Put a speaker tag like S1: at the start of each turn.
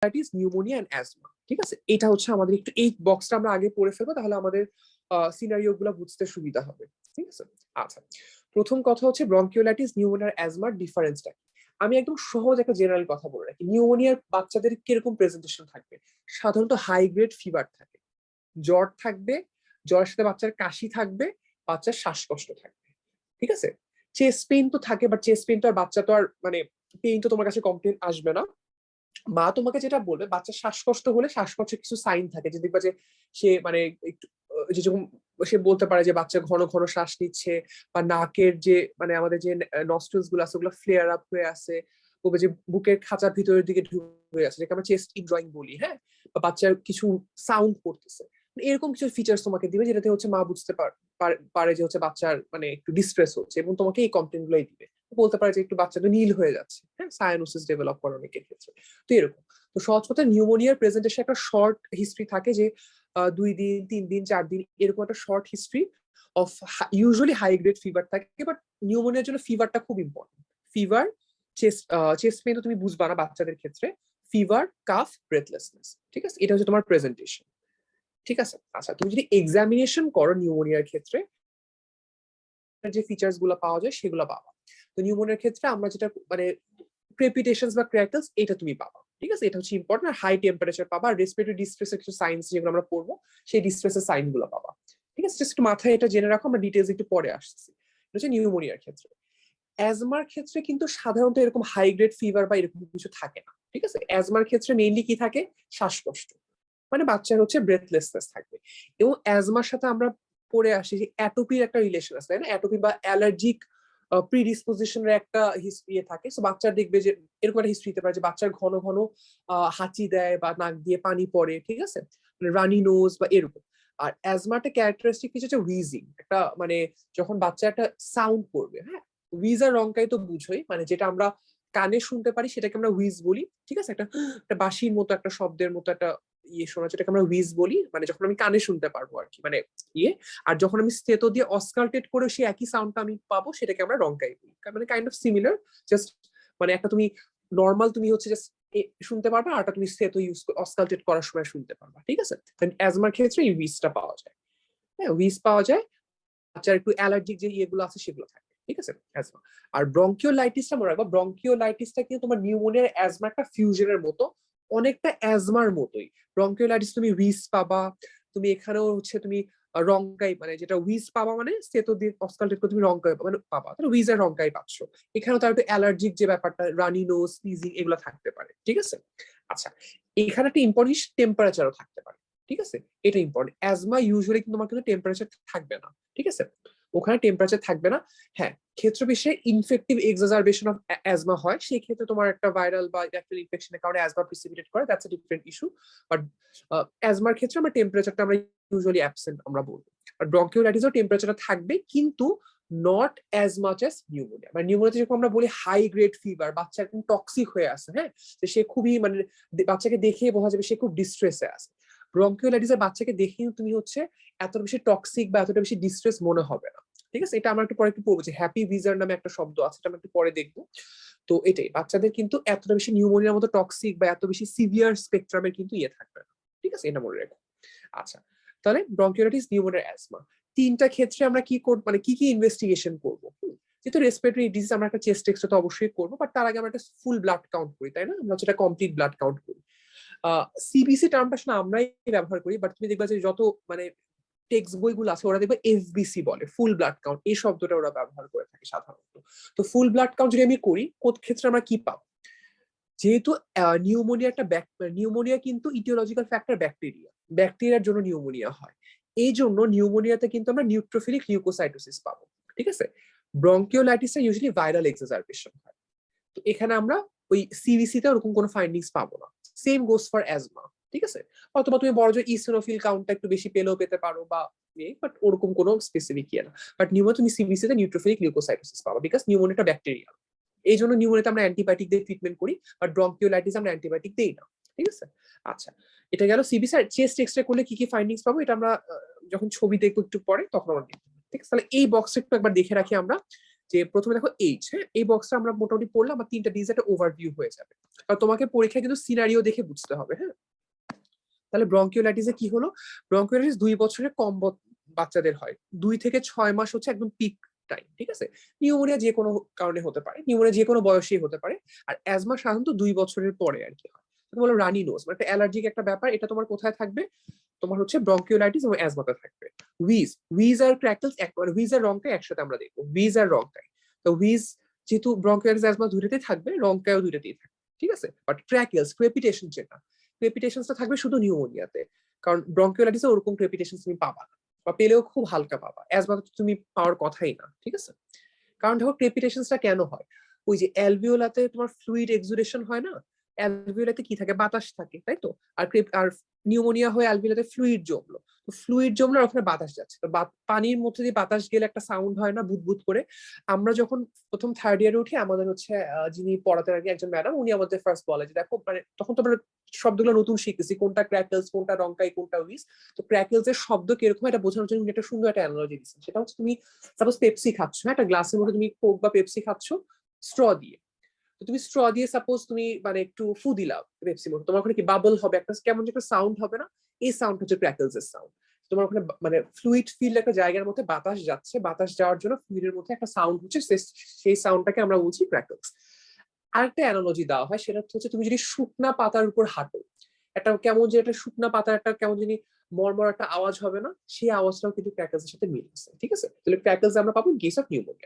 S1: Bronchiolitis, pneumonia and asthma. ঠিক আছে, এটা হচ্ছে আমাদের একটু এই বক্সটা আমরা আগে পড়ে ফেলবো, তাহলে আমাদের সিনারিও গুলো বুঝতে সুবিধা হবে। ঠিক আছে, আচ্ছা প্রথম কথা হচ্ছে ব্রঙ্কিওলাইটিস, নিউমোনিয়া, অ্যাজমার ডিফারেন্সটা। আমি একদম সহজ একটা জেনারেল কথা বলে রাখি। নিউমোনিয়ার বাচ্চাদের কিরকম প্রেজেন্টেশন থাকবে? সাধারণত হাই গ্রেড ফিভার থাকে, জ্বর থাকবে, জ্বরের সাথে বাচ্চার কাশি থাকবে, বাচ্চার শ্বাসকষ্ট থাকবে। ঠিক আছে, চেস্ট পেইন তো থাকে, বাট চেস্ট পেইন তো আর বাচ্চা তো আর মানে পেইন তো তোমার কাছে কমপ্লেন আসবে না। মা তোমাকে যেটা বলবে, বাচ্চার শ্বাসকষ্ট হলে শ্বাসকষ্টের কিছু সাইন থাকে, যে দেখবা যে সে মানে একটু যেরকম সে বলতে পারে যে বাচ্চা ঘন ঘন শ্বাস নিচ্ছে, বা নাকের যে মানে আমাদের যে নস্ট্রিলস গুলো আছে ওগুলো ফ্লেয়ার আপ হয়ে আছে, বলবে যে বুকের খাঁচার ভিতরের দিকে ঢুকে আছে, যেটা আমরা চেস্ট ইনড্রয়িং বলি। হ্যাঁ, বা বাচ্চার কিছু সাউন্ড করতেছে, এরকম কিছু ফিচার্স তোমাকে দিবে, যেটাতে হচ্ছে মা বুঝতে পারে যে হচ্ছে বাচ্চার মানে একটু ডিস্ট্রেস হচ্ছে, এবং তোমাকে এই কমপ্লেন গুলোই দিবে। বলতে পারে যে একটু বাচ্চাটা নীল হয়ে যাচ্ছে, হ্যাঁ, সায়ানোসিস ডেভেলপ করে অনেকের ক্ষেত্রে। তো এরকম। তো সহজ কথা, নিউমোনিয়ার প্রেজেন্টেশন একটা শর্ট হিস্ট্রি থাকে, যে 2 দিন 3 দিন 4 দিন এরকম একটা short history of usually high grade fever থাকে। বাট নিউমোনিয়ার জন্য ফিভারটা খুব ইম্পর্টেন্ট। ফিভার, চেস্ট পেইন তো তুমি বুঝবা না বাচ্চাদের ক্ষেত্রে। Fever, calf, breathlessness. ঠিক আছে, এটা হচ্ছে তোমার প্রেজেন্টেশন। ঠিক আছে, আচ্ছা তুমি যদি এক্সামিনেশন করো নিউমোনিয়ার ক্ষেত্রে, যে ফিচার্স গুলো পাওয়া যায় সেগুলো পাবা। তো নিউমোনিয়ার ক্ষেত্রে আমরা যেটা মানে ক্রেপিটেশনস বা ক্র্যাকলস, এটা তুমি পাবা। ঠিক আছে, এটা হচ্ছে ইম্পর্টেন্ট। হাই টেম্পারেচার পাবা, রেসপিরেটরি ডিস্ট্রেসের কিছু সাইন্স যেগুলো আমরা পড়বো, সেই ডিস্ট্রেসের সাইন গুলো পাবা। ঠিক আছে, জাস্ট মাথায় এটা জেনে রাখো, আমরা ডিটেলস একটু পরে আসতেছি। এটা হচ্ছে নিউমোনিয়ার ক্ষেত্রে। অ্যাজমার ক্ষেত্রে কিন্তু সাধারণত এরকম হাই গ্রেড ফিভার বা এরকম কিছু থাকে না। ঠিক আছে, অ্যাজমার ক্ষেত্রে মেইনলি কি থাকে? শ্বাসকষ্ট, মানে বাচ্চার হচ্ছে ব্রেথলেসনেস থাকবে। এবং অ্যাজমার সাথে আমরা পড়ে আসি যে অ্যাটোপির একটা রিলেশন আছে, তাই না? অ্যাটোপি বা অ্যালার্জিক প্রিডিসপোজিশনের একটা হিস্ট্রি থাকে। সো বাচ্চার দেখবে যে এরকম একটা হিস্ট্রি হতে পারে যে বাচ্চার ঘন ঘন হাঁচি দেয়, বা নাক দিয়ে পানি পড়ে। ঠিক আছে, রানি নোজ বা এরকম। আর অ্যাজমাটা ক্যারেক্টারিস্টিক কিছু হচ্ছে উইজিং, একটা মানে যখন বাচ্চা একটা সাউন্ড করবে, হ্যাঁ, উইজ আর রংকাই তো বুঝোই, মানে যেটা আমরা কানে শুনতে পারি সেটাকে আমরা উইজ বলি। ঠিক আছে, একটা বাঁশির মতো একটা শব্দের মতো একটা ইয়ে শোনা, যেটাকে আমরা উইজ বলি, মানে যখন আমি কানে শুনতে পারবো আর কি, মানে ইয়ে। আর যখন আমি স্থেতো দিয়ে অস্কালটেট করে সেই একই সাউন্ডটা আমি পাবো, সেটাকে আমরা রংকাই বলি, মানে কাইন্ড অফ সিমিলার। জাস্ট মানে একটা তুমি নর্মাল তুমি হচ্ছে জাস্ট শুনতে পারবা, আর তুমি স্থেতো ইউজ অস্কালটেট করার সময় শুনতে পারবা। ঠিক আছে, অ্যাজমার ক্ষেত্রে এই উইজটা পাওয়া যায়। হ্যাঁ, উইজ পাওয়া যায়। বাচ্চার একটু অ্যালার্জিক যে ইয়েগুলো আছে সেগুলো থাকে। ঠিক আছে, অ্যাজমা। আর ব্রঙ্কিওলাইটিসটা মনে রাখবা, ব্রঙ্কিওলাইটিসটা কিন্তু তোমার নিউমোনিয়ার অ্যাজমা একটা ফিউশনের মতো, অনেকটা অ্যাজমার মতোই। ব্রঙ্কিওলাইটিস তুমি উইজ পাবা, তুমি এখানেও হচ্ছে তুমি রংকাই, মানে যেটা উইজ পাবা মানে সেতো দিয়ে অস্কালটেট করে তুমি রংকাই মানে পাবা, তাহলে উইজ আর রংকাই পাচ্ছ। এখানেও তার একটু অ্যালার্জিক যে ব্যাপারটা, রানি নোজ, স্নিজিং, এগুলো থাকতে পারে। ঠিক আছে, আচ্ছা এখানে একটা ইম্পর্টেন্ট টেম্পারেচারও থাকতে পারে। ঠিক আছে, এটা ইম্পর্টেন্ট। অ্যাজমা ইউজুয়ালি কিন্তু তোমার কিন্তু টেম্পারেচার থাকবে না। ঠিক আছে, ওখানে টেম্পারেচার থাকবে না। হ্যাঁ, ক্ষেত্র বিশেষে ইনফেক্টিভ এক্সাজারবেশন অফ অ্যাজমা হয়, সেই ক্ষেত্রে তোমার একটা ভাইরাল বা ব্যাকটেরিয়াল ইনফেকশনের কারণে অ্যাজমা প্রিসিপিটেট করে, that's a different issue. But অ্যাজমার ক্ষেত্রে আমরা টেম্পারেচারটা আমরা ইউজুয়ালি অ্যাবসেন্ট আমরা বলবো। আর ব্রঙ্কিওলাইটিসও টেম্পারেচারটা থাকবে, কিন্তু not as much as pneumonia. মানে নিউমোনিয়াতে যেরকম আমরা বলি হাই গ্রেড ফিভার, বাচ্চা একদম টক্সিক হয়ে আছে, হ্যাঁ, সে খুবই মানে বাচ্চাকে দেখে বোঝা যাবে সে খুব ডিস্ট্রেসে আছে। ব্রঙ্কিওলাইটিসের বাচ্চাকে দেখে তুমি হচ্ছে এতটা বেশি টক্সিক বা এতটা বেশি ডিস্ট্রেস মনে হবে না। ঠিক আছে, এটা আমরা একটু পরে একটু পড়বো, যে হ্যাপি ভিজার নামে একটা শব্দ আছে, এটা আমরা একটু পরে দেখবো। তো এটাই, বাচ্চাদের কিন্তু এতটা বেশি নিউমোনিয়ার মতো টক্সিক বা এত বেশি সিভিয়ার স্পেকট্রামের কিন্তু ইয়ে থাকবে না। ঠিক আছে, এটা মনে রাখো। আচ্ছা, তাহলে ব্রঙ্কিওলাইটিস, নিউমোনিয়া, অ্যাজমা, তিনটা ক্ষেত্রে আমরা কি করব, মানে কি কি ইনভেস্টিগেশন করবো? যেহেতু রেসপিরেটরি ডিজিজ, আমরা একটা চেস্ট এক্সরে তো অবশ্যই করবো, বাট তার আগে আমরা একটা ফুল ব্লাড কাউন্ট করি, তাই না? আমরা যেটা কমপ্লিট ব্লাড কাউন্ট করি। সিবিসি টার্মটা আসলে আমরাই ব্যবহার করি, বাট তুমি দেখবা যে যত মানে টেক্সট বইগুলো আছে ওরা দেখবে এফবিসি বলে, ফুল ব্লাড কাউন্ট, এই শব্দটা ওরা ব্যবহার করে থাকে সাধারণত। তো ফুল ব্লাড কাউন্ট যদি আমি করি, কোন ক্ষেত্রে আমরা কি পাবো? যেহেতু নিউমোনিয়া একটা নিউমোনিয়া কিন্তু ইটিওলজিক্যাল ফ্যাক্টর ব্যাকটেরিয়া, ব্যাকটেরিয়ার জন্য নিউমোনিয়া হয়। এই জন্য নিউমোনিয়াতে কিন্তু আমরা নিউট্রোফিলিক লিউকোসাইটোসিস পাবো। ঠিক আছে, ব্রঙ্কিওলাইটিসটা ইউজুয়ালি ভাইরাল এক্সাজারবেশন হয়। তো এখানে আমরা ওই সিবিসি তে ওরকম কোনো ফাইন্ডিংস পাবো না। Same goes for asthma. ঠিক আছে, অথবা তুমি বড় যে ইসিনোফিল কাউন্টটা একটু বেশি পেলেও পেতে পারো, বা বাট ওরকম কোনো স্পেসিফিক ইয়ে না। বাট নিউমোনিয়া তুমি সিবিসি তে নিউট্রোফিলিক লিউকোসাইটোসিস পাবো, বিকজ নিউমোনিয়াটা ব্যাকটেরিয়াল। এই জন্য নিউমোনিয়াতে আমরা অ্যান্টিবায়োটিক দিয়ে ট্রিটমেন্ট করি, বাট ব্রঙ্কিওলাইটিস আমরা অ্যান্টিবায়োটিক দেই না। ঠিক আছে, আচ্ছা এটা গেল সিবিসি। আর চেস্ট এক্সরে করলে কি কি ফাইন্ডিংস পাবো, এটা আমরা যখন ছবি দেখবো একটু পরে তখন আমরা দেখবো। ঠিক আছে, তাহলে এই বক্সটা একটু একবার দেখে রাখি আমরা, যে প্রথমে দেখো এইচ, হ্যাঁ এই বক্সটা আমরা মোটামুটি পড়লাম, আমার 3টা ডিজিট একটা ওভারভিউ হয়ে যাবে। আর তোমাকে পরীক্ষায় কিন্তু সিনারিও দেখে বুঝতে হবে, হ্যাঁ। তাহলে ব্রঙ্কিওলাইটিসে কি হলো, ব্রঙ্কিওলাইটিস 2 বছরের কম বাচ্চাদের হয়, 2 থেকে 6 মাস হচ্ছে একদম পিক টাইম, ঠিক আছে। নিউমোনিয়া যে কোনো কারণে হতে পারে, নিউমোনিয়া যে কোনো বয়সেই হতে পারে, আর অ্যাজমা সাধারণত 2 বছরের পরে আর কি হয়। তুমি বলো রানি নোজ মানে একটা অ্যালার্জিক একটা ব্যাপার, এটা তোমার কোথায় থাকবে, তোমার হচ্ছে ব্রঙ্কিওলাইটিস এবং অ্যাজমাতে থাকবে। উইজ আর ক্র্যাকলস মানে উইজ আর রংকাই একসাথে আমরা দেখবো, উইজ আর রংকাই। তো উইজ যেহেতু ব্রঙ্কিওলাইটিস অ্যাজমা দুইটাতেই থাকবে, রংকাইও দুইটাতেই থাকবে, ঠিক আছে। বাট ক্র্যাকলস ক্রেপিটেশন যেটা, ক্রেপিটেশনটা থাকবে শুধু নিউমোনিয়াতে, কারণ ব্রঙ্কিওলাইটিসে ওরকম ক্রেপিটেশন তুমি পাবা না, বা পেলেও খুব হালকা পাবা, অ্যাজমাতে তুমি পাওয়ার কথাই না, ঠিক আছে। কারণ দেখো ক্রেপিটেশনটা কেন হয়, ওই যে অ্যালভিওলাতে তোমার ফ্লুইড এক্সুডেশন হয় না, অ্যালভিওলাতে কি থাকে, বাতাস থাকে, তাই তো। আর নিউমোনিয়া হয়ে অ্যালভিওলাতে ফ্লুইড জমলো, তো ফ্লুইড জমলো, ওখানে বাতাস যাচ্ছে, তো পানির মধ্যে দিয়ে বাতাস গেলে একটা সাউন্ড হয় না বুদবুদ করে। আমরা যখন প্রথম থার্ড ইয়ারে উঠি, আমাদের হচ্ছে যিনি পড়াতেন আর কি একজন ম্যাডাম, উনি আমাদের ফার্স্ট বলে যে দেখো মানে তখন তো আমরা শব্দগুলো নতুন শিখতেছি, কোনটা ক্র্যাকলস, কোনটা রংকাই, কোনটা উইস। তো ক্র্যাকলস এর শব্দ কিরকম এটা বোঝানোর জন্য উনি একটা সুন্দর একটা অ্যানালজি দিচ্ছেন, সেটা হচ্ছে তুমি সাপোজ পেপসি খাচ্ছ, হ্যাঁ একটা গ্লাসের মধ্যে তুমি কোক বা পেপসি খাচ্ছ স্ট্র দিয়ে, তো তুমি স্ট্র দিয়ে সাপোজ তুমি মানে একটু ফু দিলা পেপসির মধ্যে, তোমার ওখানে কি বাবল হবে, একটা কেমন একটা সাউন্ড হবে না, এই সাউন্ড হচ্ছে ক্র্যাকলস এর সাউন্ড। তোমার ওখানে মানে ফ্লুইড ফিল একটা জায়গার মধ্যে বাতাস যাচ্ছে, বাতাস যাওয়ার জন্য ফ্লুইডের মধ্যে একটা সাউন্ড হচ্ছে, সেই সাউন্ডটাকে আমরা বলছি ক্র্যাকলস। আরেকটা অ্যানালজি দেওয়া হয়, সেটা হচ্ছে তুমি যদি শুকনা পাতার উপর হাঁটো, একটা কেমন যে একটা শুকনা পাতার একটা কেমন জানি মরমর একটা আওয়াজ হবে না, সেই আওয়াজটাও কিন্তু ক্র্যাকলস এর সাথে মিল আছে, ঠিক আছে। তাহলে ক্র্যাকলস আমরা পাবো ইন কেস অফ নিউমোনিয়া।